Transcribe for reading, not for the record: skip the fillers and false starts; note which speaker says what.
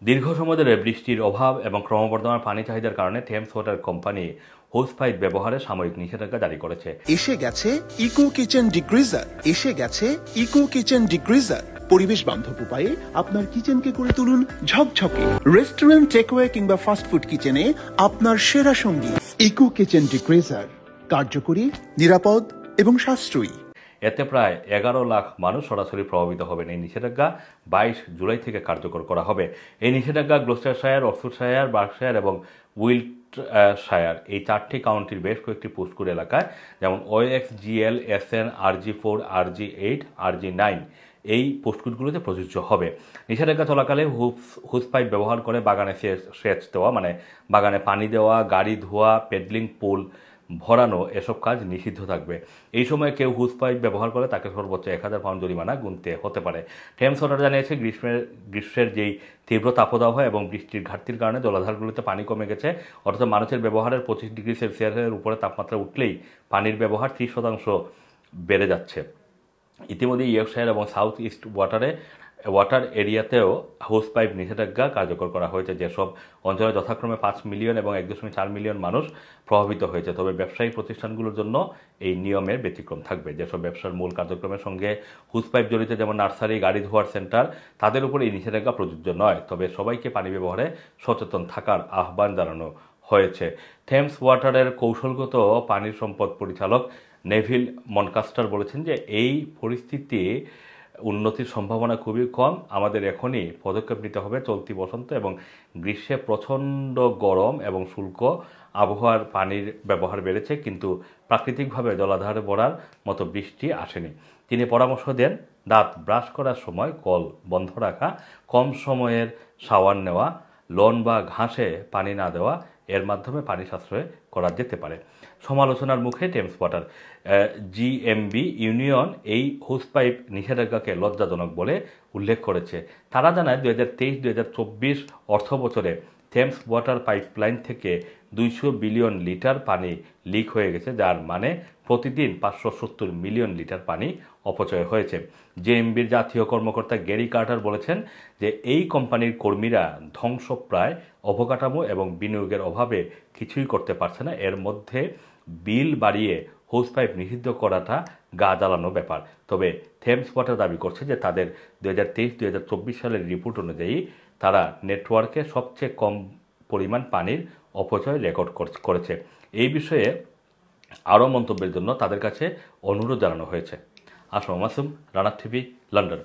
Speaker 1: দীর্ঘ সময় ধরে বৃষ্টির অভাব এবং ক্রমবর্ধমান পানি চাহিদার কারণে Thames water company hose pipe ব্যবহারে সাময়িক নিষেধাজ্ঞা জারি করেছে।
Speaker 2: এসে গেছে ইকো কিচেন ডিগ্রিজার। পরিবেশ বান্ধব উপায়ে আপনার কিচেনকে করে তুলুন ঝকঝকে। রেস্টুরেন্ট, টেকওয়ে কিংবা ফাস্টফুড কিচেনে আপনার সেরা সঙ্গী ইকো কিচেন ডিগ্রিজার, কার্যকরী, নিরাপদ এবং সাশ্রয়ী।
Speaker 1: এতে প্রায় 11 লাখ মানুষ সরাসরি প্রভাবিত হবেন। এই নিষেধাজ্ঞা 22 জুলাই থেকে কার্যকর করা হবে। এই নিষেধাজ্ঞা গ্লোস্টারশায়ার, অক্সফোর্ডশায়ার, বার্কশায়ার এবং উইল্টশায়ার এই 4টি কাউন্টির বেশ কয়েকটি পুষ্কুর এলাকায়, যেমন OX, GL, SN, RG4, RG8, RG9 এই পোস্টকুটগুলোতে প্রযোজ্য হবে। নিষেধাজ্ঞা চলাকালে হুস পাইপ ব্যবহার করে বাগানে সেচ দেওয়া, মানে বাগানে পানি দেওয়া, গাড়ি ধোয়া, পেডলিং পুল ভরানো, এসব কাজ নিষিদ্ধ থাকবে। এই সময় কেউ হুস পাইপ ব্যবহার করে তাকে সর্বোচ্চ 1000 পাউন্ড জরিমানা গুনতে হতে পারে। থেমস ওয়াটার জানিয়েছে, গ্রীষ্মের যেই তীব্র তাপদাহ এবং বৃষ্টির ঘাটতির কারণে জলাধারগুলোতে পানি কমে গেছে, অথচ মানুষের ব্যবহারের 25 ডিগ্রি সেলসিয়াসের উপরে তাপমাত্রা উঠলেই পানির ব্যবহার 30% বেড়ে যাচ্ছে। ইতিমধ্যে ইয়র্কশায়ার এবং সাউথ ইস্ট ওয়াটার এরিয়াতেও হোস পাইপ নিষেধাজ্ঞা কার্যকর করা হয়েছে, যেসব অঞ্চলে যথাক্রমে 5 মিলিয়ন এবং 1.4 মিলিয়ন মানুষ প্রভাবিত হয়েছে। তবে ব্যবসায়িক প্রতিষ্ঠানগুলোর জন্য এই নিয়মের ব্যতিক্রম থাকবে। যেসব ব্যবসার মূল কার্যক্রমের সঙ্গে হোস পাইপ জড়িত, যেমন নার্সারি, গাড়ি ধোয়ার সেন্টার, তাদের উপর এই নিষেধাজ্ঞা প্রযোজ্য নয়। তবে সবাইকে পানি ব্যবহারে সচেতন থাকার আহ্বান জানানো হয়েছে। থেমস ওয়াটারের কৌশলগত পানির সম্পদ পরিচালক নেভিল মনকাস্টার বলেছেন যে এই পরিস্থিতি উন্নতির সম্ভাবনা খুবই কম। আমাদের এখনই পদক্ষেপ নিতে হবে। চলতি বসন্ত এবং গ্রীষ্মে প্রচণ্ড গরম এবং শুষ্ক আবহাওয়ার পানির ব্যবহার বেড়েছে, কিন্তু প্রাকৃতিকভাবে জলাধারে ভরার মতো বৃষ্টি আসেনি। তিনি পরামর্শ দেন, দাঁত ব্রাশ করার সময় কল বন্ধ রাখা, কম সময়ের শাওয়ার নেওয়া, লন বা ঘাসে পানি না দেওয়া, এর মাধ্যমে পানি সাশ্রয় করা যেতে পারে। সমালোচনার মুখে টেমস ওয়াটার। জিএমবি ইউনিয়ন এই হোস পাইপ নিষেধাজ্ঞাকে লজ্জাজনক বলে উল্লেখ করেছে। তারা জানায় 2023-2024 অর্থ বছরে থেমস ওয়াটার পাইপলাইন থেকে 200 বিলিয়ন লিটার পানি লিক হয়ে গেছে, যার মানে প্রতিদিন 570 মিলিয়ন লিটার পানি অপচয় হয়েছে। জেএমবির জাতীয় কর্মকর্তা গ্যারি কার্টার বলেছেন যে এই কোম্পানির কর্মীরা ধ্বংসপ্রায় অবকাঠামো এবং বিনিয়োগের অভাবে কিছুই করতে পারছে না। এর মধ্যে বিল বাড়িয়ে হোস পাইপ নিষিদ্ধ করাটা গা জ্বালানো ব্যাপার। তবে থেমস ওয়াটার দাবি করছে যে তাদের 2023-2024 সালের রিপোর্ট অনুযায়ী তারা নেটওয়ার্কে সবচেয়ে কম পরিমাণ পানির অপচয় রেকর্ড করেছে। এই বিষয়ে আরও মন্তব্যের জন্য তাদের কাছে অনুরোধ জানানো হয়েছে। Assam Masum, Rana TV, London.